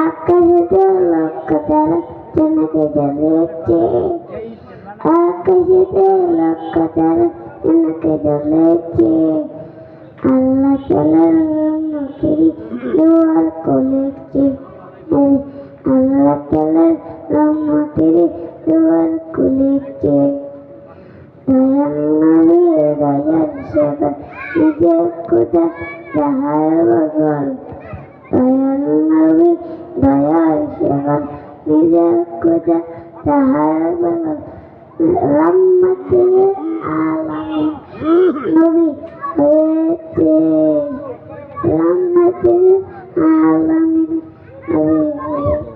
আকাশেতে লক্ষ তারা জনকে জ্বলেছে, আকাশেতে লক্ষ তারা জনকে জ্বলেছে। আল্লাহ তাআলার রহমতের দুয়ার খুলেছে, আল্লাহ তাআলার রহমতের দুয়ার খুলেছে। দয়াল নবী দয়াল সেবা নিজের খোদা যাহার বগল, দয়াল নবী দয়াল সেবা নিজের খোদা যাহার বগল। রহমতের আলামিন নবী হয়েছে, রহমতের আলামিন নবী হয়েছে।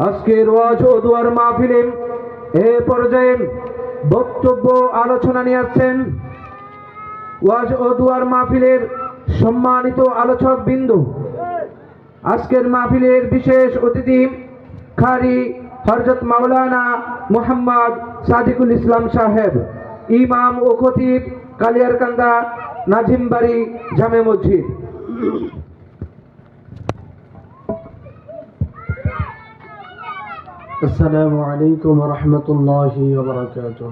আজকের ওয়াজ ও দুয়ার মাহফিলে এ পর্যায়ে বক্তব্য আলোচনা নিয়ে আসছেন ওয়াজ ও দুয়ার মাহফিলের সম্মানিত আলোচক বিন্দু। আজকের মাহফিলের বিশেষ অতিথি কারি হযরত মাওলানা মুহাম্মদ সাদিকুল ইসলাম সাহেব, ইমাম ও খতিব কালিয়ারকান্দা নাজিমবাড়ি জামে মসজিদ। السلام عليكم ورحمة الله وبركاته.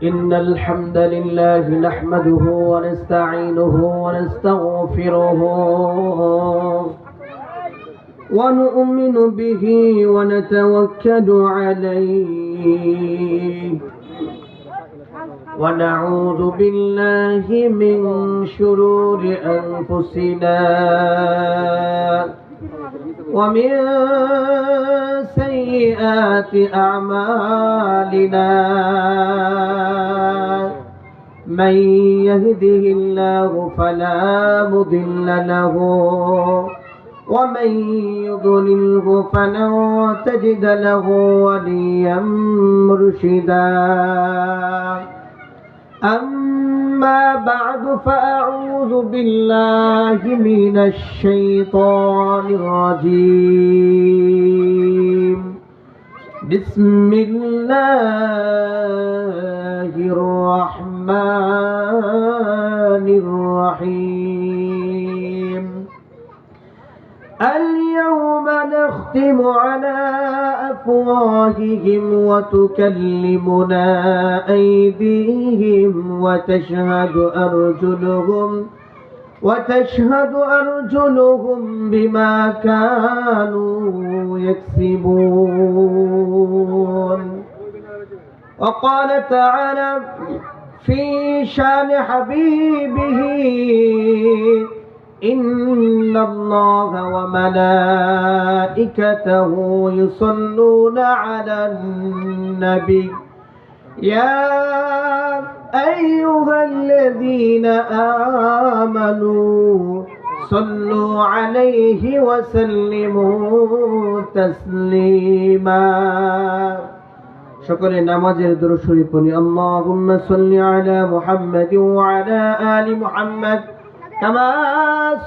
إن الحمد لله نحمده ونستعينه ونستغفره ونؤمن به ونتوكل عليه ونعوذ بالله من شرور أنفسنا ومن سيئات أعمالنا. من يهده الله فلا مضل له ومن يضلله فلن تجد له وليا مرشدا. أما بعد فأعوذ بالله من الشيطان الرجيم. بسم الله الرحمن الرحيم. اليوم نختم على أفواههم وتكلمنا أيديهم وتشهد أرجلهم بما كانوا يكسبون. وقال تعالى في شان حبيبه: إن الله وملائكته يصلون على النبي يا أيها الذين آمنوا صلوا عليه وسلموا تسليما. شكرا نمازের দরুদ শরীফ পড়ি। اللهم صل على محمد وعلى آل محمد كما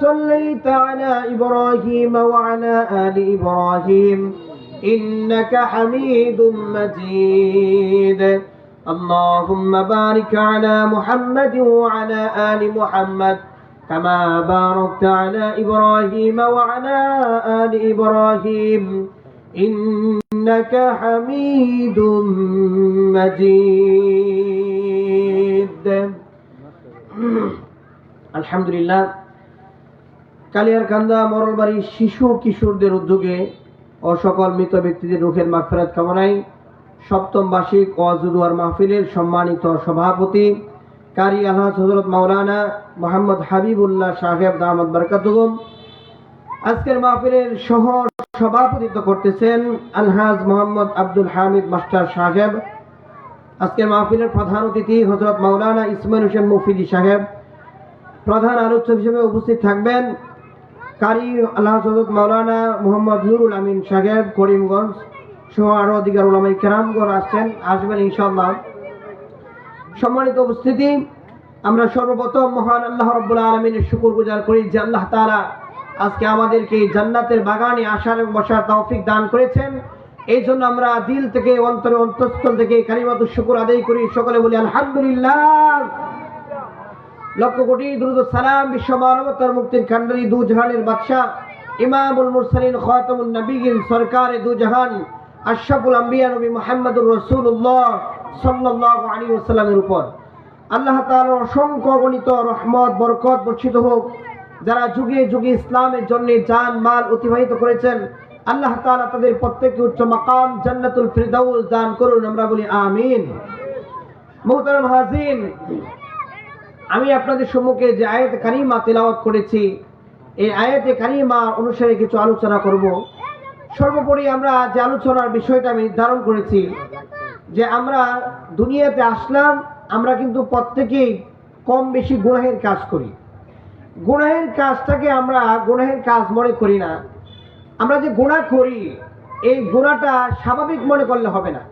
صليت على إبراهيم وعلى آل إبراهيم إنك حميد مجيد. اللهم بارك على محمد وعلى آل محمد كما باركت على إبراهيم وعلى آل إبراهيم إنك حميد مجيد. আলহামদুলিল্লাহ, কালিয়ারকান্দা মরলবাড়ির শিশু কিশোরদের উদ্যোগে ও সকল মৃত ব্যক্তিদের রুহের মাগফিরাত কামনায় সপ্তম বার্ষিক ওয়াজ ও দুয়ার মাহফিলের সম্মানিত সভাপতি কারি আলহাজ হযরত মাওলানা মুহাম্মদ হাবিবুল্লাহ সাহেব দামাত বরকাতুহুম, আজকের মাহফিলের সহ সভাপতিত্ব করতেছেন আলহাজ মোহাম্মদ আব্দুল হামিদ মাস্টার সাহেব। আজকের মাহফিলের প্রধান অতিথি হযরত মাওলানা ইসমাইল হোসেন মুফিদি সাহেব। প্রধান আলোচক হিসেবে উপস্থিত থাকবেন কারি আলহাজ হযরত মাওলানা মুহাম্মদ নুরুল আমিন সাহেব করিমগঞ্জ সহ আরো অধিকার উলামায়ে কেরামগণ আসবেন ইনশাআল্লাহ। সম্মানিত উপস্থিতি, আমরা সর্বপ্রথম মহান আল্লাহ রাব্বুল আলামিনের শুকরগুজার করি যে আল্লাহ তাআলা আজকে আমাদেরকে এই জান্নাতের বাগানে আসার এবং বসার তৌফিক দান করেছেন। এই জন্য আমরা দিল থেকে অন্তরে অন্তঃস্থল থেকে কালিমাতুশ শুকর আদায় করি। সকলে বলি আলহামদুলিল্লাহ। লক্ষ কোটি দুরূদ ও সালাম বিশ্ব মানবতার মুক্তির কান্ডারি দু জাহানের বাদশা ইমামুল মুরসালিন খাতামুন নবিয়্যিন সরকারে দু জাহান আশরাফুল আম্বিয়া নবী মুহাম্মদুর রাসূলুল্লাহ সাল্লাল্লাহু আলাইহি ওয়াসাল্লামের উপর আল্লাহ তাআলার অসংখ্য অগণিত রহমত বরকত বর্ষিত হোক। যারা যুগে যুগে ইসলামের জন্য জান মাল অতিবাহিত করেছেন, আল্লাহ তাআলা তাদের প্রত্যেককে উচ্চ মাকাম জান্নাতুল ফিরদাউস দান করুন। আমরা বলি আমিন। মুহতারাম হাজিরিন, আমি আপনাদের সম্মুখে যে আয়াতে কারিমা তেলাওয়াত করেছি, এই আয়াতে কারিমা অনুসারে কিছু আলোচনা করব। সর্বোপরি আমরা যে আলোচনার বিষয়টা আমি নির্ধারণ করেছি যে আমরা দুনিয়াতে আসলাম, আমরা কিন্তু প্রত্যেকেই কম বেশি গুনাহের কাজ করি। গুনাহের কাজটাকে আমরা গুনাহের কাজ মনে করি না। আমরা যে গুনাহ করি, এই গুনাহটা স্বাভাবিক মনে করলে হবে না।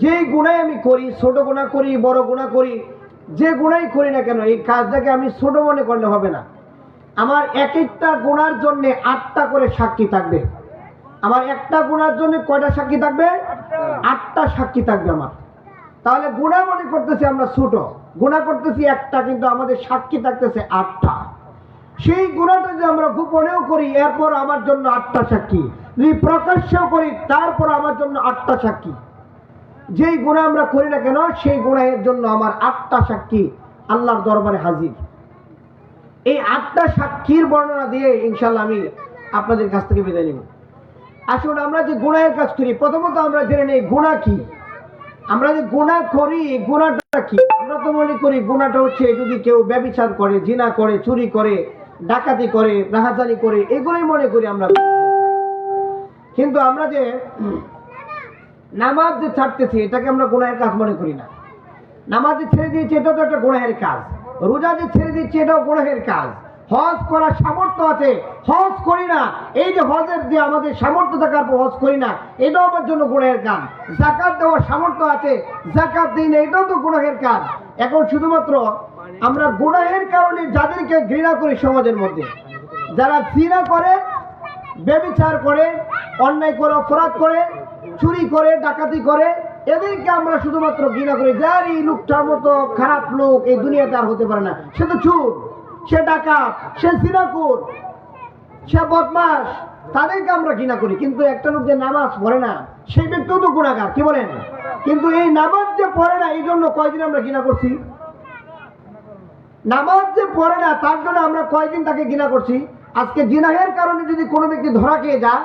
যে গুনাহ আমি করি, ছোট গুনাহ করি বড় গুনাহ করি, যে গুনাহই করি না কেন, এই কাজটাকে আমি ছোট মনে করলে হবে না। আমার এক একটা গুনার জন্য 8টা করে সাক্ষী থাকবে। আমার একটা গুনার জন্য কয়টা সাক্ষী থাকবে? 8টা সাক্ষী থাকবে আমার। তাহলে গুনাহ মনে করতেছি আমরা ছোট, গুনাহ করতেছি একটা, কিন্তু আমাদের সাক্ষী থাকতেছে 8টা। সেই গুনাহটা যদি আমরা গোপনেও করি, এরপর আমার জন্য 8টা সাক্ষী, যদি প্রকাশ্যেও করি তারপর আমার জন্য 8টা সাক্ষী। যেই গুনাহ আমরা করি না কেন, সেই গুনাহের জন্য আমার 8টা সাক্ষী আল্লাহর দরবারে হাজির। এই 8টা সাক্ষীর বর্ণনা দিয়ে ইনশাআল্লাহ আমি আপনাদের কাছ থেকে বিদায় নেব। আসুন, আমরা যে গুনাহের কাজ করি, প্রথমত আমরা জেনে নেই গুনাহ কি। আমরা যে গুনাহ করি, গুনাহটা কি? আমরা তো মনে করি গুনাহটা হচ্ছে যদি কেউ ব্যভিচার করে, জিনা করে, চুরি করে, ডাকাতি করে, রাহাজানি করে, এগুলোই মনে করি আমরা। কিন্তু আমরা যে নামাজ যে ছাড়তেছি, এটাকে আমরা গুনাহের কাজ মনে করি না। নামাজ যে ছেড়ে দিয়েছি, এটাও তো একটা গুনাহের কাজ। রোজা যে ছেড়ে দিচ্ছি, এটাও গুনাহের কাজ। হজ করার সামর্থ্য আছে, হজ করি না, এই যে হজের যে আমাদের সামর্থ্য থাকার পর হজ করি না, এটাও আমার জন্য গুনাহের কাজ। যাকাত দেওয়ার সামর্থ্য আছে, যাকাত দিই না, এটাও তো গুনাহের কাজ। এখন শুধুমাত্র আমরা গুনাহের কারণে যাদেরকে ঘৃণা করি সমাজের মধ্যে, যারা জিনা করে, ব্যভিচার করে, অন্যায় করে, অপরাধ করে, চুরি করে, ডাকাতি করে, এদেরকে আমরা শুধুমাত্র ঘৃণা করি। যার এই লোকটার মতো খারাপ লোক এই দুনিয়াতে আর হতে পারে না। সে তো চোর, সে ডাকাত, সে জিনাকুর, সে বদমাস, তাদেরকে আমরা ঘৃণা করি। কিন্তু একটা লোক যে নামাজ পড়ে না, সেই ব্যক্তিও তো গুনাহগার, কি বলেন? কিন্তু এই নামাজ যে পড়ে না, এই জন্য কয়দিন আমরা ঘৃণা করছি। নামাজ যে পড়ে না, তার জন্য আমরা কয়দিন তাকে ঘৃণা করছি। আজকে জিনাহের কারণে যদি কোনো ব্যক্তি ধরা খেয়ে যায়,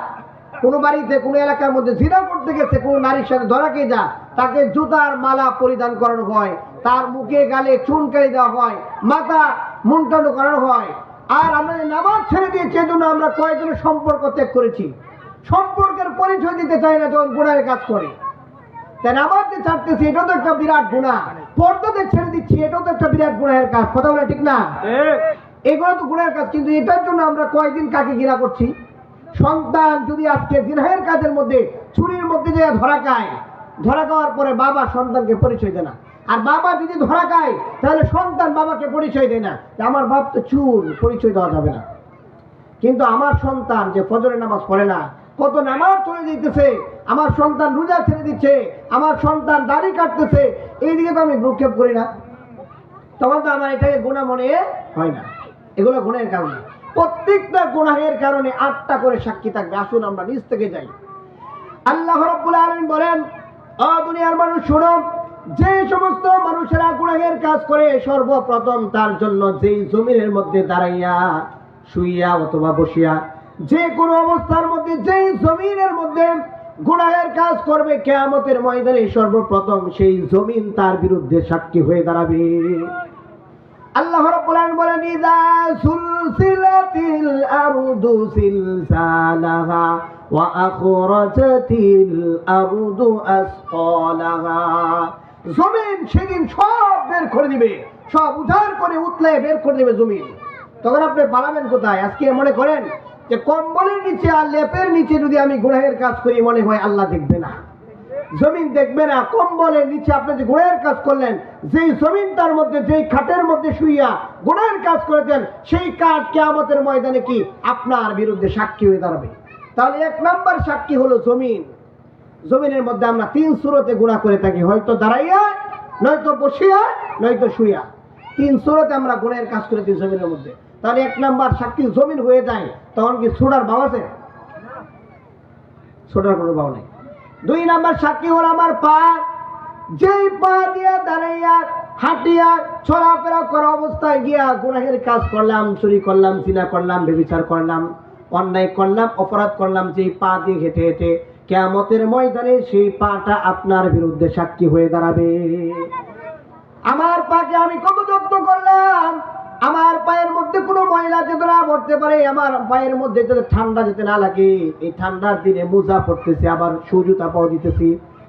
কোনো বাড়িতে কোনো এলাকার মধ্যে জিনা করতে গেছে, কোনো নারীর সাথে ধরা খেয়ে যায়, তাকে জুতার মালা পরিধান করানো হয়, তার মুখে গালে চুনকারি দেওয়া হয়, মাথা মুন্ডানো করানো হয়। আর আমরা নামাজ ছেড়ে দিয়েছি, এজন্য আমরা কয়েকজনের সম্পর্ক ত্যাগ করেছি। সম্পর্কের পরিচয় দিতে চাই না যখন গুনাহের কাজ করে। তাই নামাজ যে ছাড়তেছি, এটাও তো একটা বিরাট গুনাহ। পর্দাতে ছেড়ে দিচ্ছি, এটাও তো একটা বিরাট গুনাহের কাজ। কথা বলে ঠিক না? এগুলো তো গুনাহের কাজ। কিন্তু এটার জন্য আমরা কয়েকদিন কাকে ঘৃণা করছি? সন্তান যদি আজকে জিনাহের কাজের মধ্যে, চুরির মধ্যে যে ধরা খায়, ধরা খাওয়ার পরে বাবা সন্তানকে পরিচয় দেয় না। আর বাবা যদি ধরা খায়, তাহলে সন্তান বাবাকে পরিচয় দেয় না, আমার বাপ তো চুর, পরিচয় দেওয়া যাবে না। কিন্তু আমার সন্তান যে ফজরের নামাজ পড়ে না, কত নামাজ চলে যেতেছে, আমার সন্তান রোজা ছেড়ে দিচ্ছে, আমার সন্তান দাড়ি কাটতেছে, এইদিকে তো আমি ভ্রুক্ষেপ করি না, তখন তো আমার এটাকে গুনাহ মনে হয় না। এগুলো গুনাহের কারণে। প্রত্যেকটা গুনাহের কারণে 8টা করে সাক্ষী থাকবে। আসুন আমরা নিজ থেকে যাই। আল্লাহ রাব্বুল আলামিন বলেন, ও দুনিয়ার মানুষ শোনো, যে সমস্ত মানুষেরা গুনাহের কাজ করে, সর্বপ্রথম তার জন্য যেই জমিনের মধ্যে দাঁড়াইয়া, শুইয়া অথবা বসিয়া, যে কোনো অবস্থার মধ্যে যেই জমিনের মধ্যে গুনাহের কাজ করবে, কিয়ামতের ময়দানে সর্বপ্রথম সেই জমিন তার বিরুদ্ধে সাক্ষী হয়ে দাঁড়াবে। আল্লাহ রাব্বুল আলামিন বলেন, ইযা সুলসিলাতিল আরদু সিলসালাহা ওয়া আখরাজাতিল আরদু আসকালাহা। জমিন সেদিন সব বের করে দিবে, সব উদ্ধার করে উতলে বের করে দিবে জমিন। তখন আপনি পালাবেন কোথায়? আজকে মনে করেন যে কম্বলের নিচে আর লেপের নিচে যদি আমি গুনাহের কাজ করি, মনে হয় আল্লাহ দেখবে না। জমিন দেখবে না। কম্বলের নিচে আপনি যে গুনাহের কাজ করলেন, যেই জমিনটার মধ্যে, যেই খাটের মধ্যে শুইয়া গুনাহের কাজ করেছেন, সেই কাঠ কিয়ামতের ময়দানে কি আপনার বিরুদ্ধে সাক্ষী হয়ে দাঁড়াবে। তাহলে 1 নাম্বার সাক্ষী হলো জমিন। জমিনের মধ্যে আমরা 3 সুরতে গুনাহ করে থাকি, হয়তো দাঁড়াইয়া, নয়তো বসিয়া, নয়তো শুইয়া। 3 সুরতে আমরা গুনাহের কাজ করে থাকি জমিনের মধ্যে। তাহলে 1 নাম্বার সাক্ষী জমিন হয়ে যায়, তখন কি ছোড়ার ভাব আছে? ছোটার কোনো ভাব নেই। 2 নাম্বার সাক্ষী হলো আমার পা। যেই পা দিয়ে দাঁড়াইয়া, হাঁটিয়া, চলাফেরা করা অবস্থায় গিয়া গুনাহের কাজ করলাম, চুরি করলাম, জিনা করলাম, ব্যভিচার করলাম, অন্যায় করলাম, অপরাধ করলাম, যেই পা দিয়ে হেঁটে হেঁটে, কিয়ামতের ময়দানে সেই পাটা আপনার বিরুদ্ধে সাক্ষী হয়ে দাঁড়াবে। আমার পাকে আমি কত যত্ন করলাম, আমার পায়ের মধ্যে কোনো ময়লা যেতে না পড়তে পারে, আমার পায়ের মধ্যে যাতে ঠান্ডা যেতে না লাগে, এই ঠান্ডার দিনে মোজা পড়তেছি, আবার সুজুতা পাও দিতেছি,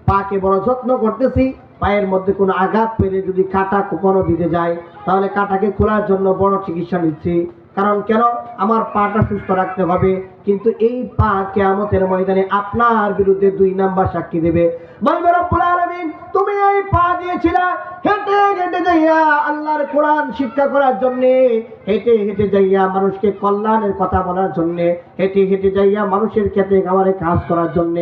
পাকে বড় যত্ন করতেছি। পায়ের মধ্যে কোনো আঘাত পেলে যদি কাঁটা কখনো বিঁধে যায়, তাহলে কাঁটাকে খোলার জন্য বড় চিকিৎসা নিচ্ছি। কারণ কেন? আমার পাটা সুস্থ রাখতে হবে। কিন্তু এই পা কিয়ামতের ময়দানে আপনার বিরুদ্ধে 2 নাম্বার সাক্ষী দেবে। বলবে রব্বুল আলামিন, তুমি এই পা দিয়েছিলা হেঁটে হেঁটে যাইয়া আল্লাহর কোরআন শিক্ষা করার জন্য, হেঁটে হেঁটে যাইয়া মানুষকে কল্যাণের কথা বলার জন্য, হেঁটে হেঁটে যাইয়া মানুষের খেতে খামারে কাজ করার জন্য,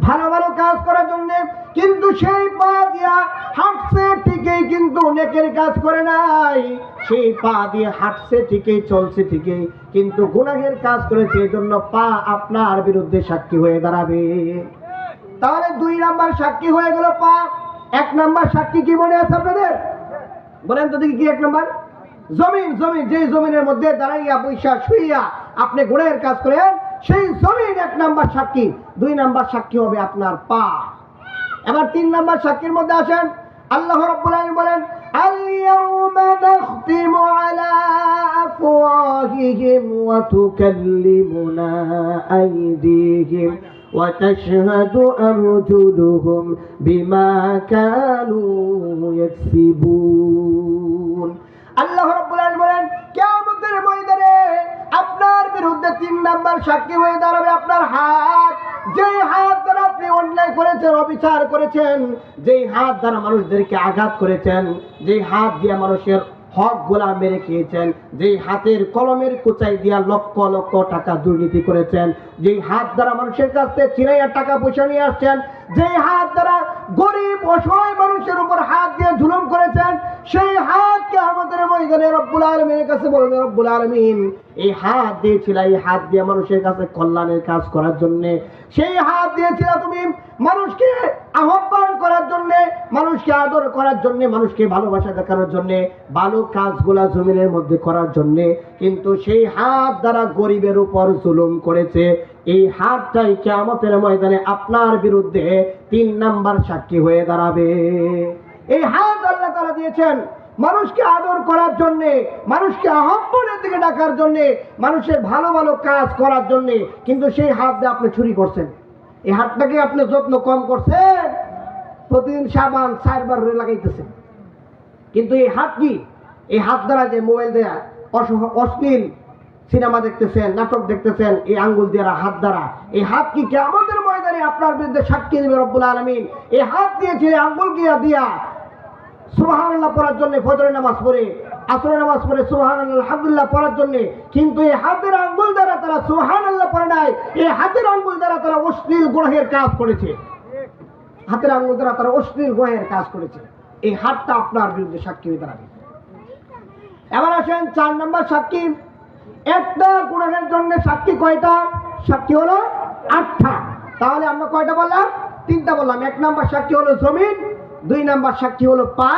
ভালো ভালো কাজ করার জন্য। কিন্তু সেই পা দিয়া হাঁটছে ঠিকই, কিন্তু নেকের কাজ করে নাই। সেই পা দিয়ে হাঁটছে ঠিকই, চলছে ঠিকই, কিন্তু গুনাহের কাজ করেছে, এজন্য পা আপনার বিরুদ্ধে সাক্ষী হয়ে দাঁড়াবে। তাহলে 2 নাম্বার সাক্ষী হয়ে গেল পা। 1 নাম্বার সাক্ষী কি মনে আছে আপনাদের? বলেন তো দেখি কি 1 নাম্বার? জমিন। জমিন, যে জমিনের মধ্যে দাঁড়াইয়া, বৈশা, শুইয়া আপনি গুনাহের কাজ করেন, সেই জমিন 1 নাম্বার সাক্ষী। 2 নাম্বার সাক্ষী হবে আপনার পা। এবার 3 নাম্বার সাক্ষীর মধ্যে আসেন। আল্লাহ রাব্বুল আলামিন বলেন, আল-ইয়াউমা নাখতিমু আলা আফওয়াহিহিম ওয়া তুকাল্লিমুনা আইদিহিম ওয়া তাশহাদু আরজুলুহুম বিমা কানু ইয়াকসিবুন। আল্লাহ রাব্বুল আলামিন বলেন, কিয়ামতের ময়দানে আপনার বিরুদ্ধে 3 নাম্বার সাক্ষী হয়ে দাঁড়াবে আপনার হাত। যেই হাত দ্বারা আপনি অন্যায় করেছেন, অবিচার করেছেন, যেই হাত দ্বারা মানুষদেরকে আঘাত করেছেন, যেই হাত দিয়ে মানুষের হক গোলা মেরে খেয়েছেন, যেই হাতের কলমের কোচাই দিয়া লক্ষ লক্ষ টাকা দুর্নীতি করেছেন, যেই হাত দ্বারা মানুষের কাছ থেকে ছিনাইয়া টাকা পয়সা নিয়ে আসছেন, যেই হাত দ্বারা গরিব অসহায় মানুষের উপর হাত দিয়ে জুলুম করেছেন, সেই হাতকে আমাদের ময়দানে রব্বুল আলামিনের কাছে বলবে, রব্বুল আলামিন, এই হাত দিয়েছিল, এই হাত দিয়ে মানুষের কাছে কল্যাণের কাজ করার জন্য, সেই হাত দিয়েছিল তুমি মানুষকে আহ্বান করার জন্য, মানুষকে আদর করার জন্য, মানুষকে ভালোবাসা দেখানোর জন্য, ভালো কাজগুলা জমিনের মধ্যে করার জন্য। কিন্তু সেই হাত দ্বারা গরিবের উপর জুলুম করেছে। এই হাতটাই কিয়ামতের ময়দানে আপনার বিরুদ্ধে 3 নাম্বার সাক্ষী হয়ে দাঁড়াবে। এই হাত আল্লাহ তাআলা দিয়েছেন মানুষকে আদর করার জন্য, মানুষকে আহ্বানের দিকে ডাকার জন্য, মানুষের ভালো ভালো কাজ করার জন্য। কিন্তু সেই হাত দিয়ে আপনি চুরি করছেন। এই হাতটাকে আপনি যত্ন কম করছেন, প্রতিদিন সাবান 4 বার করে লাগাইতেছেন। কিন্তু এই হাত কি? এই হাত দ্বারা যে মোবাইল দেয়া অশ্লীল সিনেমা দেখতেছেন, নাটক দেখতেছেন, এই আঙ্গুল দ্বারা, হাত দ্বারা। এই হাত কি কিয়ামতের ময়দানে আপনার বিরুদ্ধে সাক্ষী দেবে রব্বুল আলামিন। এই হাত দিয়েছে, আঙ্গুল দিয়া সুবহানাল্লাহ পড়ার জন্য, ফজরের নামাজ পড়ে, আসরের নামাজ পড়ে সুবহানাল্লাহ আলহামদুলিল্লাহ পড়ার জন্য। কিন্তু এই হাতের আঙ্গুল দ্বারা তারা সুবহানাল্লাহ পড়ে নাই, এই হাতের আঙ্গুল দ্বারা তারা অশ্লীল গুনাহের কাজ করেছে। হাতের আঙ্গুল দ্বারা তারা অশ্লীল গুনাহের কাজ করেছে। এই হাতটা আপনার বিরুদ্ধে সাক্ষী হয়ে দাঁড়াবে। এবার আসেন 4 নাম্বার সাক্ষী। একটা গুনাহের জন্য সাক্ষী কয়টা? সাক্ষী হলো 8টা। তাহলে আমরা কয়টা বললাম? 3টা বললাম। 1 নাম্বার সাক্ষী হলো জমিন, 2 নাম্বার সাক্ষী হলো পা,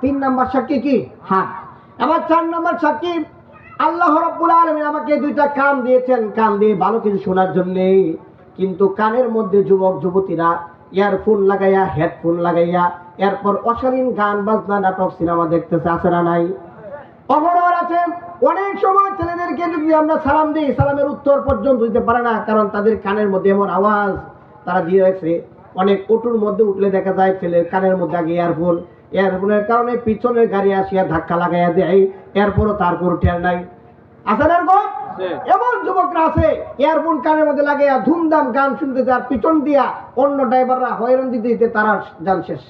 3 নাম্বার সাক্ষী কি? হাত। এবার 4 নাম্বার সাক্ষী, আল্লাহ রাব্বুল আলামিন আমাকে 2টা কান দিয়েছেন, কান দিয়ে ভালো কিছু শোনার জন্য। কিন্তু কানের মধ্যে যুবক যুবতীরা ইয়ারফোন লাগাইয়া, হেডফোন লাগাইয়া, এরপর অশালীন গান বাজনা, নাটক, সিনেমা দেখতেছে। আছে না নাই? অপরাধ আছে। অনেক সময় ছেলেদেরকে যদি আমরা সালাম দিই, সালামের উত্তর পর্যন্ত দিতে পারে না, কারণ তাদের কানের মধ্যে এমন আওয়াজ তারা দিয়ে রাখছে। অনেক অটোর মধ্যে উঠলে দেখা যায় ছেলের কানের মধ্যে আগে ইয়ারফোন, ইয়ারফোনের কারণে পিছনের গাড়ি আসিয়া ধাক্কা লাগাইয়া দেয়, এরপরও তার কোনো টের নাই। আছে না এরকম? এমন যুবকরা আছে ইয়ারফোন কানের মধ্যে লাগে ধুমধাম গান শুনতেছে, আর পিছন দিয়া অন্য ড্রাইভাররা হয়রান দিতে দিতে তারা যান শেষ,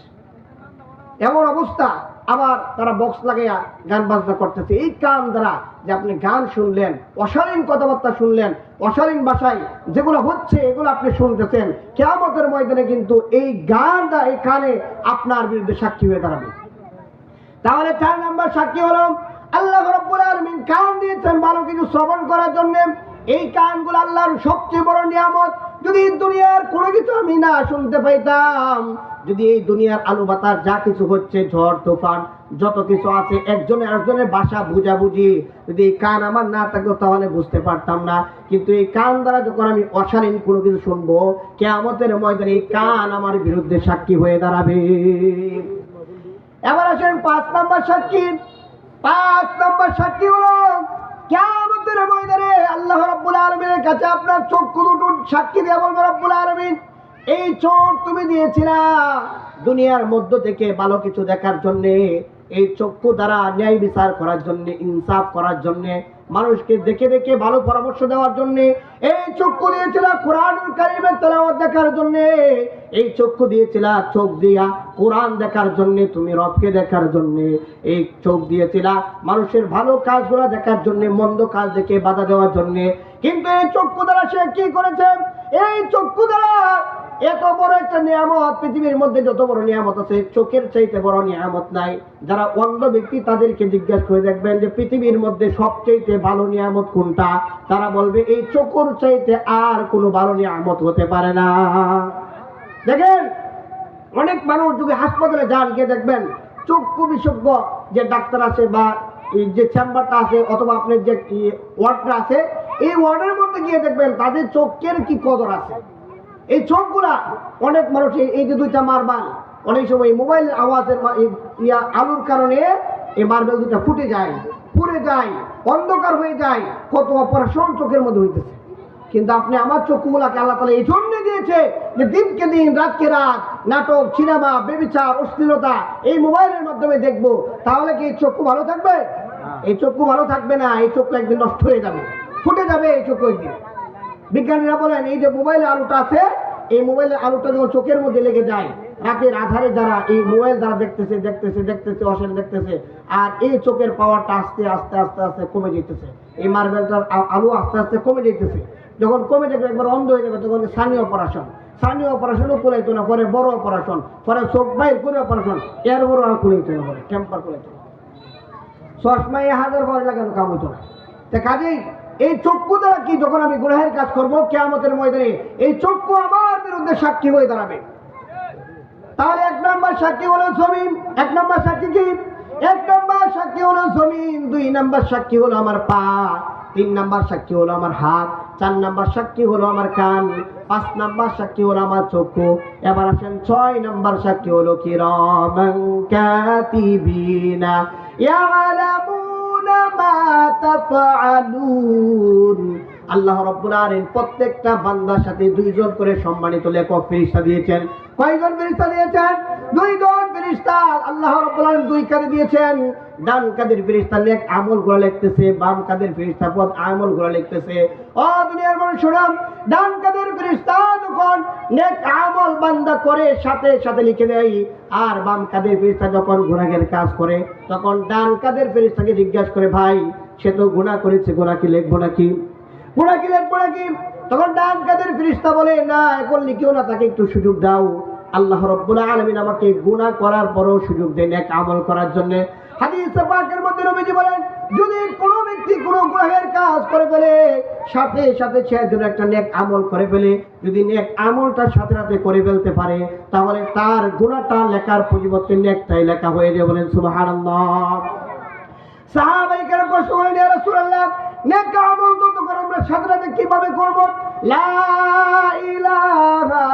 এমন অবস্থা। আবার তারা বক্স লাগাইয়া গান বাজনা করতেছে। এই কান দ্বারা যে আপনি গান শুনলেন, অশালীন কথাবার্তা শুনলেন, অশালীন ভাষায় যেগুলো হচ্ছে এগুলো আপনি শুনতেছেন, কিয়ামতের ময়দানে কিন্তু এই গানটা এই কানে আপনার বিরুদ্ধে সাক্ষী হয়ে দাঁড়াবে। তাহলে 4 নাম্বার সাক্ষী হলো আল্লাহ রাব্বুল আলামিন কান দিয়েছেন ভালো কিছু শ্রবণ করার জন্য। এই কানগুলো আল্লাহর সবচেয়ে বড় নিয়ামত। যদি দুনিয়ার কোনো কিছু আমি না শুনতে পাইতাম, যদি এই দুনিয়ার আলো বাতাস যা কিছু হচ্ছে, ঝড় তুফান যত কিছু আছে, একজনের আরেকজনের ভাষা বুঝাবুঝি, যদি এই কান আমার না থাকতো তাহলে বুঝতে পারতাম না। কিন্তু এই কান দ্বারা যখন আমি অশালীন কোনো কিছু শুনবো, কিয়ামতের ময়দানে এই কান আমার বিরুদ্ধে সাক্ষী হয়ে দাঁড়াবে। এবার আসেন 5 নাম্বার সাক্ষী। 5 নাম্বার সাক্ষী হলো কিয়ামতের ময়দানে আল্লাহ রাব্বুল আলামিনের কাছে আপনার চক্ষু দুটো সাক্ষী দিয়ে বলবে, রব্বুল আলামিন এই চোখ তুমি দিয়েছিলা দুনিয়ার মধ্য থেকে ভালো কিছু দেখার জন্য, এই চক্ষু দ্বারা ন্যায় বিচার করার জন্য, ইনসাফ করার জন্য, মানুষকে দেখে দেখে ভালো পরামর্শ দেওয়ার জন্য। এই চক্ষু দিয়েছিলা কোরআনুল কারীমের তেলাওয়াত দেখার জন্য, এই চক্ষু দিয়েছিলা চোখ দিয়া কোরআন দেখার জন্য, তুমি রবকে দেখার জন্য। এই চোখ দিয়েছিলা মানুষের ভালো কাজগুলো দেখার জন্য, মন্দ কাজ দেখে বাধা দেওয়ার জন্য। কিন্তু এই চক্ষু দ্বারা সে কি করেছে? এই চক্ষু দ্বারা এত বড় একটা নিয়ামত, পৃথিবীর মধ্যে যত বড় নিয়ামত আছে চোখের চাইতে বড় নিয়ামত নাই। যারা অন্ধ ব্যক্তি তাদেরকে জিজ্ঞাসা করে দেখবেন যে পৃথিবীর মধ্যে সবচেয়ে ভালো নিয়ামত কোনটা, তারা বলবে এই চোখের চাইতে আর কোনো ভালো নিয়ামত হতে পারে না। দেখেন অনেক মানুষ যদি হাসপাতালে যান, গিয়ে দেখবেন চক্ষু বিশেষজ্ঞ যে ডাক্তার আছে বা এই যে চেম্বারটা আছে অথবা আপনার যে ওয়ার্ডটা আছে, এই ওয়ার্ডের মধ্যে গিয়ে দেখবেন তাদের চোখের কি কদর আছে। এই চোখগুলা অনেক মানুষ এই যে 2টা মার্বেল অনেক সময় মোবাইলের আওয়াজের আলোর কারণে এই মার্বেল 2টা ফুটে যায়, পুড়ে যায়, অন্ধকার হয়ে যায়, কত অপারেশন চোখের মধ্যে হইতেছে। কিন্তু আপনি আমার চক্ষুগুলাকে আল্লাহ তাআলা এই জন্য দিয়েছে যে দিনকে দিন রাতকে রাত নাটক, সিনেমা, ব্যভিচার, অশ্লীলতা এই মোবাইলের মাধ্যমে দেখবো। তাহলে কি এই চক্ষু ভালো থাকবে? এই চক্ষু ভালো থাকবে না। এই চক্ষু একদিন নষ্ট হয়ে যাবে, ফুটে যাবে এই চক্ষু একদিন। বিজ্ঞানীরা বলেন এই যে মোবাইলের আলোটা আছে, এই মোবাইলের আলোটা যখন চোখের মধ্যে লেগে যায়, রাতের আধারে যারা এই মোবাইল দ্বারা দেখতেছে অশ্লীল দেখতেছে, আর এই চোখের পাওয়ারটা আস্তে আস্তে আস্তে আস্তে কমে যেতেছে, এই মার্বেলটার আলো আস্তে আস্তে কমে যেতেছে। যখন কমে যাবে একবার অন্ধ হয়ে যাবে, তখন স্থানীয় অপারেশনও করাইতো না, পরে বড় অপারেশন, পরে চোখ বাইর করে অপারেশন, এর বড় আর করাইতো না, পরে টেম্পার করাইতো না, চশমায় 1000 করে লাগানো কাম হইতো না। তা কাজেই এই চক্ষু দ্বারা কি, যখন আমি গুনাহের কাজ করবো কিয়ামতের ময়দানে এই চক্ষু আমার বিরুদ্ধে সাক্ষী হয়ে দাঁড়াবে। তাহলে 1 নাম্বার সাক্ষী হলো জমিন। 1 নাম্বার সাক্ষী কি? 1 নাম্বার সাক্ষী হলো জমিন, 2 নাম্বার সাক্ষী হলো আমার পা, 3 নাম্বার সাক্ষী হলো আমার হাত, 4 নাম্বার সাক্ষী হলো আমার কান, 5 নাম্বার সাক্ষী হলো আমার চক্ষু। এবার আসেন 6 নাম্বার সাক্ষী হলো কিরামান কাতিবিনা ইয়ালামুনা মা তাফআলুন। আল্লাহ রাব্বুল আলামিন প্রত্যেকটা বান্দার সাথে 2 জন করে সম্মানিত লেখক ফেরেশতা দিয়েছেন। কয়জন ফেরেশতা দিয়েছেন? 2 জন ফেরেশতা। আল্লাহ রাব্বুল আলামিন 2 কাঁধে দিয়েছেন। ডান কাঁধের ফেরেশতা নেক আমলগুলো লিখতেছে, বাম কাঁধের ফেরেশতা বদ আমলগুলো লিখতেছে। ও দুনিয়ার মানুষ শুনো, ডান কাঁধের ফেরেশতা যখন নেক আমল বান্দা করে সাথে সাথে লিখে দেয়, আর বাম কাঁধের ফেরেশতা যখন গুনাহের কাজ করে তখন ডান কাঁধের ফেরেশতাকে জিজ্ঞাসা করে, ভাই সে তো গুনাহ করেছে, গুনাহ কি লিখবো নাকি? গুনাহ কি লিখবো নাকি? তখন ডান কাঁধের ফেরেশতা বলে, না এখন লিখিও না, তাকে একটু সুযোগ দাও। আল্লাহ রাব্বুল আলামিন আমাকে গুনাহ করার পরও সুযোগ দেন নেক আমল করার জন্য। হাদিসে পাকের মধ্যে নবীজি বলেন, যদি কোনো ব্যক্তি কোনো গুনাহের কাজ করে ফেলে, সাথে সাথে সে যেন একটা নেক আমল করে ফেলে, যদি নেক আমলটা সাথে সাথে করে ফেলতে পারে, তাহলে তার গুনাহটা লেখার পরিবর্তে নেকটাই লেখা হয়ে যাবে। বলেন সুবহানাল্লাহ। সাহাবায়ে কেরাম প্রশ্ন করেন, ইয়া রাসূলুল্লাহ, নেক আমল তো তখন আমরা সাথে সাথে কিভাবে করব? লা ইলাহা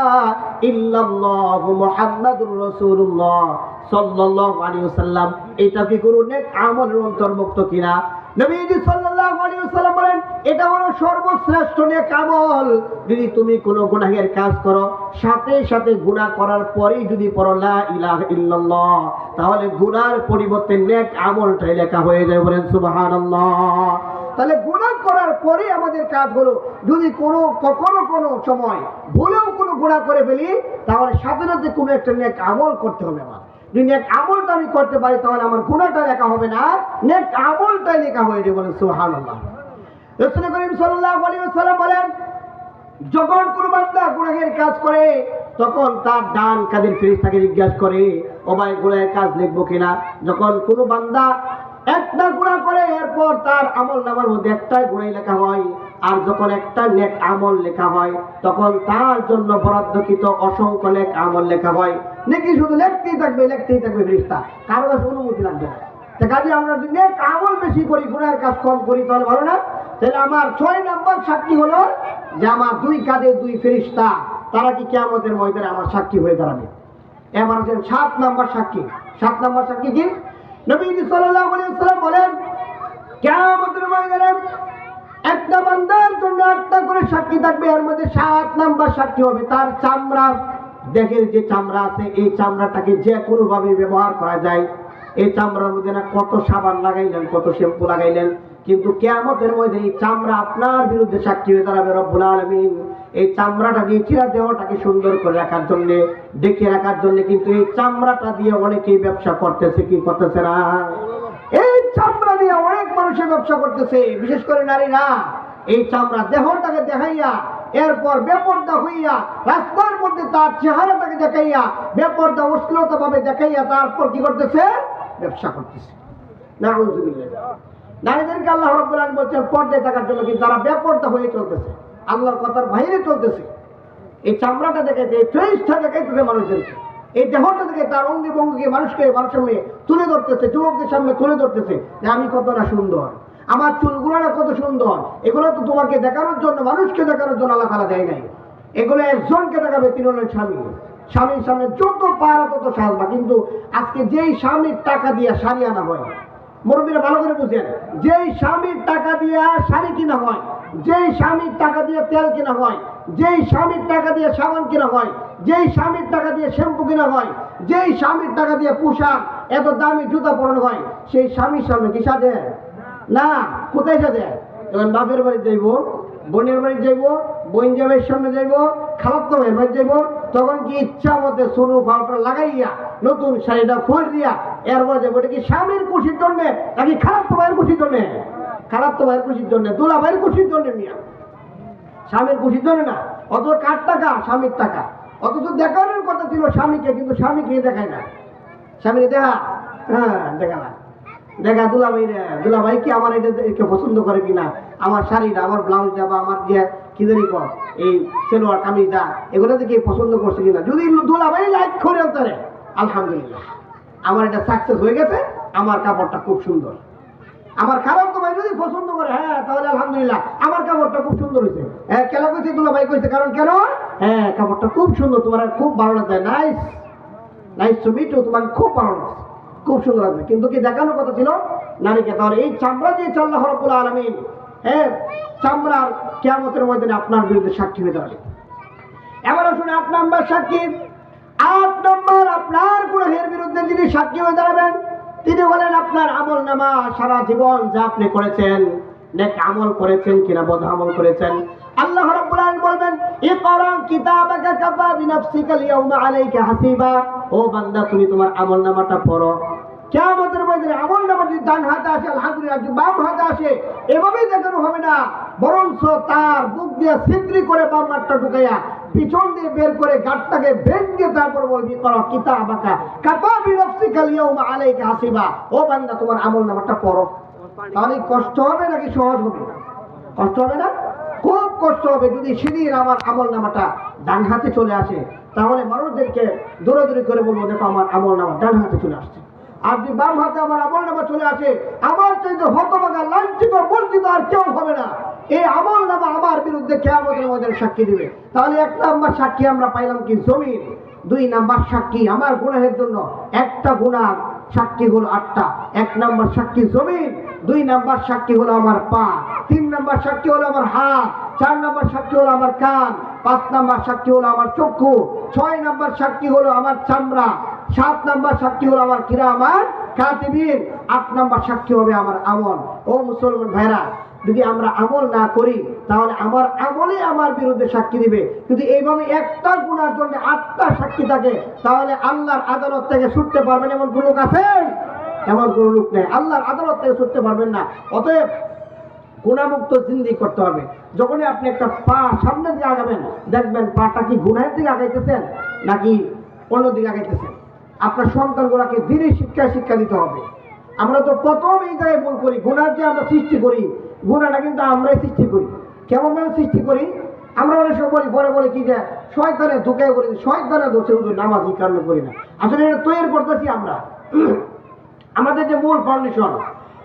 ইল্লাল্লাহু মুহাম্মাদুর রাসূলুল্লাহ সাল্লাল্লাহু আলাইহি ওয়াসাল্লাম, এটা কি করুন নেক আমলের অন্তর্ভুক্ত কিনা? নবীজি সাল্লাল্লাহু আলাইহি ওয়াসাল্লাম বলেন, এটা হলো সর্বশ্রেষ্ঠ নেক আমল। যদি তুমি কোনো গুনাহের কাজ করো, সাথে সাথে গুনাহ করার পরেই যদি পড়ো লা ইলাহা ইল্লাল্লাহ, তাহলে গুনার পরিবর্তে নেক আমলটাই লেখা হয়ে যায়। বলেন সুবহানাল্লাহ। তাহলে গুনাহ করার পরে আমাদের কাজ হলো, যদি কখনো কোনো সময় ভুলেও কোনো গুনাহ করে ফেলি, তাহলে সাথে সাথে কোনো একটা নেক আমল করতে হবে আমার। যদি নেক আমলটা আমি করতে পারি, তাহলে আমার গুনাহটা লেখা হবে না, নেক আমলটাই লেখা হয়ে যাবে। বলেন সুবহানাল্লাহ। রাসূল করিম সাল্লাল্লাহু আলাইহি ওয়াসাল্লাম বলেন, যখন কোনো বান্দা গুনাহের কাজ করে, তখন তার ডান কাঁধের ফেরেশতাকে জিজ্ঞাসা করে, ও ভাই গুনাহের কাজ লিখবো কিনা? যখন কোনো বান্দা একটা গুনাহ করে, এরপর তার আমল নামার মধ্যে একটাই গুনাহ লেখা হয়, আর যখন একটা নেক আমল লেখা হয়, তখন তার জন্য বরাদ্দকৃত অসংখ্য নেক আমল লেখা হয়। নাকি শুধু লিখতেই থাকবে ফেরেশতা, কারো কাছে অনুমতি লাগবে না। কাজে আমরা যদি নেক আমল বেশি করি, গুনাহের কাজ কম করি, তাহলে ভালো না? তাহলে আমার 6 নম্বর সাক্ষী হলো যে আমার 2 কাঁধে 2 ফেরেশতা, তারা কি কিয়ামতের ময়দানে আমার সাক্ষী হয়ে দাঁড়াবে। এবার হচ্ছে 7 নম্বর সাক্ষী। 7 নম্বর সাক্ষী কি? নবী সাল্লাল্লাহু আলাইহি ওয়াসাল্লাম বলেন, কিয়ামতের ময়দানে একটা বান্দার জন্য 8টা করে সাক্ষী থাকবে। এর মধ্যে 7 নম্বর সাক্ষী হবে তার চামড়া। দেহের যে চামড়া আছে, এই চামড়াটাকে যে কোনো ভাবে ব্যবহার করা যায়। এই চামড়ার মধ্যে না কত সাবান লাগাইলেন, কত শ্যাম্পু লাগাইলেন, কিন্তু কিয়ামতের মধ্যে এই চামড়া আপনার বিরুদ্ধে সাক্ষী হয়ে দাঁড়াবে রব্বুল আলামিন। এই চামড়াটা দিয়ে চিরা দেহটাকে সুন্দর করে রাখার জন্য, ডেকে রাখার জন্য, কিন্তু এই চামড়াটা দিয়ে অনেকেই ব্যবসা করতেছে, কি করতেছে না? এই চামড়া দিয়ে অনেক মানুষের ব্যবসা করতেছে, বিশেষ করে নারীরা। এই চামড়া দেহটাকে দেখাইয়া, এরপর বেপর্দা হইয়া রাস্তার মধ্যে তার চেহারাটাকে দেখাইয়া, বেপর্দা অশ্লীলতা ভাবে দেখাইয়া, তারপর কি করতেছে? ব্যবসা করতেছে। নাউযুবিল্লাহ। নারীদেরকে আল্লাহ রাব্বুল আলামিন বলছেন পর্দায় থাকার জন্য, কিন্তু তারা বেপর্দা হয়ে চলতেছে, আল্লাহর কথার বাইরে চলতেছে। এই চামড়াটা দেখাইতে, এই ফেসটা দেখাইতেছে মানুষদেরকে, এই দেহটা থেকে তার অঙ্গি ভঙ্গিকে মানুষের সামনে তুলে ধরতেছে, যুবকদের সামনে তুলে ধরতেছে যে আমি কতটা সুন্দর, আমার চুলগুলো না কত সুন্দর। এগুলো তো তোমাকে দেখানোর জন্য, মানুষকে দেখানোর জন্য আল্লাহ তাআলা দেয় নাই। এগুলো একজনকে দেখাবে, তিনি হলেন স্বামী। স্বামীর সামনে যত পারা তত সাজবা। কিন্তু আজকে যেই স্বামীর টাকা দিয়ে শাড়ি আনা হয়, মুরব্বীরা ভালো করে বুঝেন, যেই স্বামীর টাকা দিয়ে শাড়ি কিনা হয়, যেই স্বামীর টাকা দিয়ে তেল কিনা হয়, যেই স্বামীর টাকা দিয়ে সাবান কিনা হয়, যেই স্বামীর টাকা দিয়ে শ্যাম্পু কিনা হয়, যেই স্বামীর টাকা দিয়ে পোশাক, এত দামি জুতা পরানো হয়, সেই স্বামীর সামনে কি সাজে? না। কোথায় সাজে? যখন বাপের বাড়ি যাইব, বোনের বাড়ি যাইব, বোন জামাইয়ের সামনে যাইব, খালাতো ভাইয়ের বাড়ি যাইব, তখন কি ইচ্ছা মতে সোনু পাউডার লাগাইয়া, নতুন শাড়িটা ফরিয়া এরপর যাবো। এটা কি স্বামীর খুশির জন্য নাকি খালাতো ভাইয়ের খুশির জন্য? খালাতো ভাইয়ের খুশির জন্য, দুলা ভাইয়ের খুশির জন্য মিয়া, স্বামীর খুশির জন্য না। অত কার টাকা? স্বামীর টাকা। অথচ দেখানোর কথা ছিল স্বামীকে, কিন্তু স্বামীকে দেখায় না। স্বামীকে দেখা, হ্যাঁ দেখা না, দেখা দুলা ভাই কি আমার এটা পছন্দ করে কিনা, আমার শাড়িটা, আমার ব্লাউজটা, বা আমার যে কি জানি কর এই সেলোয়ার কামিজটা, এগুলো থেকে পছন্দ করছে কিনা। যদি দুলা ভাই লাইক করে তারে আলহামদুলিল্লাহ, আমার এটা সাকসেস হয়ে গেছে, আমার কাপড়টা খুব সুন্দর। আমার খারাপ তো ভাই যদি পছন্দ করে, হ্যাঁ তাহলে আলহামদুলিল্লাহ, আমার কাপড়টা খুব সুন্দর হয়েছে। হ্যাঁ কেলা কইছে, দুলা ভাই কইছে, কারণ কেন? হ্যাঁ কাপড়টা খুব সুন্দর, তোমার খুব ভালো লাগছে, nice nice to meet you, তোমার খুব ভালো লাগছে, খুব সুন্দর লাগছে। কিন্তু কি দেখানোর কথা ছিল নারীকে। তাহলে এই চামড়া দিয়ে আল্লাহ রাব্বুল আলামিন, হ্যাঁ চামড়ার কিয়ামতের ময়দানে আপনার বিরুদ্ধে সাক্ষী হয়ে দাঁড়াবে। এবার শুনে 8 নম্বর সাক্ষী। 8 নম্বর আপনার গুনাহের বিরুদ্ধে যিনি সাক্ষী হয়ে দাঁড়াবেন, তিনি বলেন আপনার আমল নামা, সারা জীবন যা আপনি করেছেন, নেক আমল করেছেন কিনা বদ আমল করেছেন, আল্লাহ রাব্বুল আলামিন বলবেন ইকরা কিতাবাকা কাফা বিনাফসিকা ইয়াউমা আলাইকা হাসিবা। ও বান্দা, তুমি তোমার আমল নামাটা পড়ো। কিয়ামতের ময়দানে আমল নামা যদি ডান হাতে আসে আলহামদুলিল্লাহ, যদি বাম হাতে আসে এভাবেই দেখানো হবে না, বরঞ্চ তার বুক দিয়ে ছিদ্রি করে বাম হাতটা ঢুকাইয়া পিছন দিয়ে বের করে গাঁটটাকে ভেঙে তারপর বলবি করো কিতাবাকা কাফা বিনাফসিকা ইয়াউমা আলাইকা হাসিবা। ও বান্দা, তোমার আমল নামাটা পড়ো। তাহলে কষ্ট হবে নাকি সহজ হবে? কষ্ট হবে না? খুব কষ্ট হবে। যদি সেদিন আমার আমল নামাটা ডান হাতে চলে আসে, তাহলে মানুষদেরকে দৌড়াদৌড়ি করে বলবো দেখো আমার আমল নামা ডান হাতে চলে আসছে। আর যদি বাম হাতে আমার আমল নামা চলে আসে, আমার চাইতে হতভাগা, লাঞ্ছিত, বঞ্চিত আর কেউ হবে না। এই আমল নামা আমার বিরুদ্ধে কিয়ামতের ময়দানে সাক্ষী দিবে। তাহলে 1 নাম্বার সাক্ষী আমরা পাইলাম কি? জমিন। 2 নাম্বার সাক্ষী আমার গুনাহের জন্য, একটা গুনাহ সাক্ষী হলো 8টা। 1 নাম্বার সাক্ষী জমিন, 2 নাম্বার সাক্ষী হলো আমার পা, 3 নাম্বার সাক্ষী হলো আমার হাত, 4 নাম্বার সাক্ষী হলো আমার কান, 5 নাম্বার সাক্ষী হলো আমার চক্ষু, 6 নাম্বার সাক্ষী হলো আমার চামড়া, 7 নাম্বার সাক্ষী হলো আমার কিরামান কাতিবিন, 8 নাম্বার সাক্ষী হবে আমার আমল। ও মুসলমান ভাইরা, যদি আমরা আমল না করি তাহলে আমার আমলে আমার বিরুদ্ধে সাক্ষী দিবে। যদি এইভাবে একটা গুনার জন্য 8টা সাক্ষী থাকে তাহলে আল্লাহর আদালত থেকে ছুটতে পারবেন এমন কোন লোক আছেন? এমন কোন লোক নেই, আল্লাহর আদালত থেকে ছুটতে পারবেন না। অতএব গুনাহমুক্ত জিন্দেগি করতে হবে। যখনই আপনি একটা পা সামনে দিয়ে আগাবেন দেখবেন পাটা কি গুনাহের দিকে আগাইতেছেন নাকি অন্য দিকে আগাইতেছেন। আপনার সন্তানগুলোকে দিনের শিক্ষা দিতে হবে। আমরা তো প্রথম এই জায়গায় ভুল করি, গুনার যে আমরা সৃষ্টি করি, গুনাহটা কিন্তু আমরাই সৃষ্টি করি। কেমন ভাবে সৃষ্টি করি? আমরা অনেক সময় পরে বলে কি যে শয়তানে ধোঁকায় করি, শয়তানে দোষে হুজুর নামাজ এই কারণে করি না। আসলে এটা তৈরি করতেছি আমরা। আমাদের যে মূল ফাউন্ডেশন,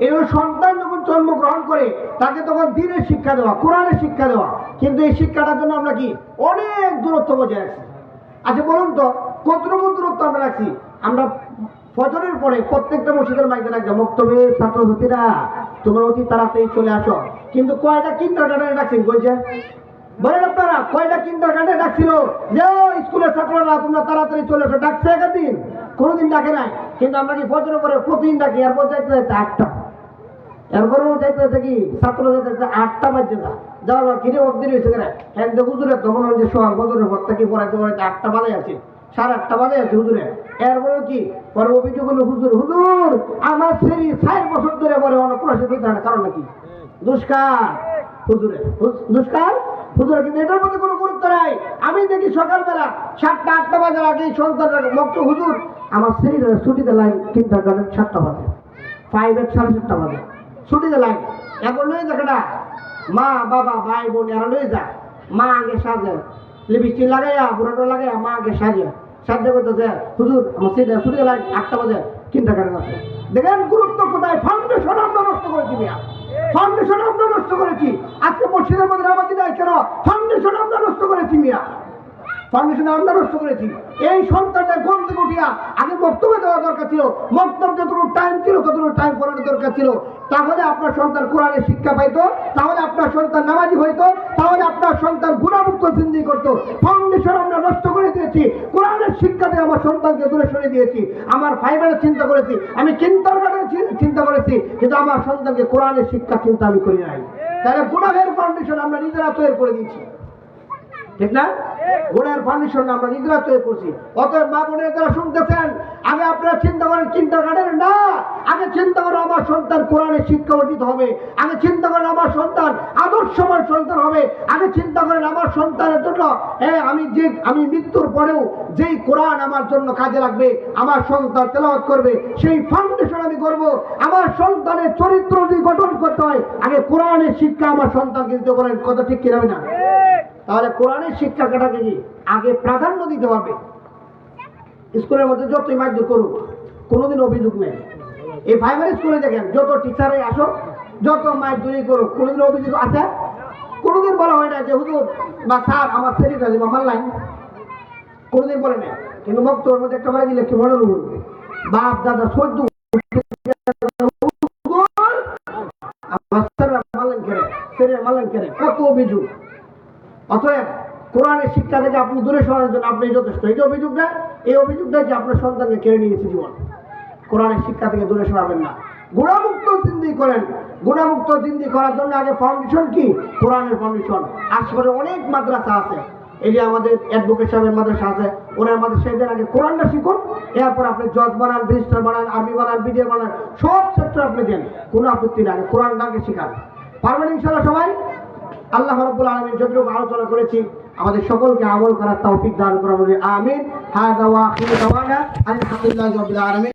এই সন্তান যখন জন্মগ্রহণ করে তাকে তখন দিনের শিক্ষা দেওয়া, কোরআনের শিক্ষা দেওয়া। কিন্তু এই শিক্ষাটার জন্য আমরা কি অনেক দূরত্ব বজায় রাখছি। আচ্ছা বলুন তো কতটুকু দূরত্ব আমরা রাখছি? আমরা ফজরের পরে প্রত্যেকটা মসজিদের মাইকে রাখছি মক্তবে ছাত্রছাত্রীরা তোমরা অতি তাড়াতাড়ি চলে আসো, কিন্তু কয়টা কিন্ডারগার্টেনে ডাকছেন বলছে? বলেন আপনারা কয়টা কিন্ডারগার্টেনে ডাকছিল যে স্কুলের ছাত্ররা তোমরা তাড়াতাড়ি চলে আসো? ডাকছে একদিন? কোনোদিন ডাকে নাই। কিন্তু আমরা কি ফজরের পরে প্রতিদিন ডাকি, এরপর যাইতে যাইতে 8টা, এরপরেও যাইতে যাইতে কি ছাত্র যাইতে 8টা বাজছে না যাওয়ার কিনে অব্দি রয়েছে কেন একদম হুজুরের তখন যে সোহাগ ফজরের পর থেকে পড়াইতে 8টা বাজে আছে, 8:30 বাজে আছে হুজুরে। এরপরেও কি পরে অভিযোগ হলো হুজুর আমার ছেলে 60 বছর ধরে পরে অনপ্রাসিত হইতে হয় না, কারণ নাকি দুষ্কার হুজুরে, দুষ্কার হুজুরে। কিন্তু এটার মধ্যে কোনো গুরুত্ব নাই। আমি দেখি সকালবেলা 7টা 8টা বাজার আগে সন্তানরা মক্ত হুজুর আমার ছেলেরা ছুটিতে লাইন 3টা 7টা বাজে, 5 7:30 বাজে ছুটিতে লাইন। এখন লয়ে যাকটা মা বাবা ভাই বোন এরা লয়ে যায়। মা আগে সাজে লিপস্টিক লাগাইয়া বুড়াটা লাগাইয়া মা আগে সাজে করতেছে হুজুর আমার ছেলে ছুটিতে লাইন 8টা বাজে 3টা আছে। দেখেন গুরুত্ব কোথায়? ফাউন্ডেশন আমরা নষ্ট করেছি মিয়া, ফাউন্ডেশন আমরা নষ্ট করেছি। আজকে মসজিদের মধ্যে নামাজি দেয় কেন? ফাউন্ডেশন আমরা নষ্ট করেছি মিয়া, ফাউন্ডেশন আমরা নষ্ট করেছি। এই সন্তানটা ঘুম থেকে উঠিয়া আগে বক্তব্য দেওয়া দরকার ছিল, বক্তব্য যতটুকু টাইম ছিল ততটুকু টাইম করানোর দরকার ছিল। তাহলে আপনার সন্তান কোরআনের শিক্ষা পাইতো, তাহলে আপনার সন্তান নামাজি হইতো, তাহলে আপনার সন্তান গুনাহমুক্ত জিন্দেগি করতো। ফাউন্ডেশন আমরা নষ্ট করে দিয়েছি, কোরআনের শিক্ষা দিয়ে আমার সন্তানকে দূরে সরে দিয়েছি। আমার ফাইবারের চিন্তা করেছি, আমি কিন্ডারগার্টেনের চিন্তা করেছি, কিন্তু আমার সন্তানকে কোরআনের শিক্ষা চিন্তা আমি করি নাই। তাহলে গুনাহের ফাউন্ডেশন আমরা নিজেরা তৈরি করে দিয়েছি, ঠিক না? গুণের ফাউন্ডেশন আমরা নিজেরা তৈরি করছি। অতএব মা বোনের যারা শুনতেছেন, আগে আপনারা চিন্তা করেন কিন্ডারগার্টেন না, আগে চিন্তা করেন আমার সন্তান কোরআনের শিক্ষা অর্জিত হবে, আগে চিন্তা করেন আমার সন্তান আদর্শময় সন্তান হবে, আগে চিন্তা করেন আমার সন্তানের জন্য আমি মৃত্যুর পরেও যেই কোরআন আমার জন্য কাজে লাগবে, আমার সন্তান তেলাওয়াত করবে, সেই ফাউন্ডেশন আমি করব। আমার সন্তানের চরিত্র যদি গঠন করতে হয় আগে কোরআনের শিক্ষা আমার সন্তানকে দিতে বলেন, কথা ঠিক কিনা না? তাহলে কোরআনের শিক্ষাটাকে কি আগে প্রাধান্য দিতে হবে। স্কুলের মধ্যে যতই মাইক করুক কোনোদিন অভিযোগ নেই। এই প্রাইমারি স্কুলে দেখেন যত টিচারে আসো যত মাইক দূরই করুক কোনোদিন অভিযোগ আছে? কোনোদিন বলা হয় না যে হুজুর বা স্যার আমার ছেলেটা যে আমার লাইন, কোনোদিন বলে না। কিন্তু বক্তব্যের মধ্যে একটা বাড়ি দিলে কি মনে বলবে বাপ দাদা 14 মারলেন কেন, কত অভিযোগ। অতএব কোরআনের শিক্ষা থেকে আপনি দূরে সরানোর জন্য আপনি যথেষ্ট। এই যে অভিযোগটা, এই অভিযোগটা যে আপনার সন্তানকে কেড়ে নিয়েছে জীবন। কোরআনের শিক্ষা থেকে দূরে সরাবেন না, গুণামুক্ত জিন্দেগি করেন। গুণামুক্ত জিন্দেগি করার জন্য আগে ফাউন্ডেশন কি? কোরআনের ফাউন্ডেশন। আশপাশে অনেক মাদ্রাসা আছে, এই যে আমাদের অ্যাডভোকেট সাহেবের মাদ্রাসা আছে, ওনার মাদ্রাসাদের আগে কোরআনটা শিখুন, এরপর আপনি জজ বানান, রেজিস্ট্রার বানান, আর্মি বানান, বিডিআর বানান, সব সেক্টর আপনি দেন, কোনো আপত্তি না। কোরআনটাকে শিখান, পারবেন ইনশাআল্লাহ সবাই। আল্লাহ রাব্বুল আলামিন যতটুকু আলোচনা করেছি আমাদের সকলকে আমল করার তৌফিক দান করুন, আমিন। হাযা ওয়া আখিরু দাওয়ানা আলহামদুলিল্লাহি রাব্বিল আলামিন।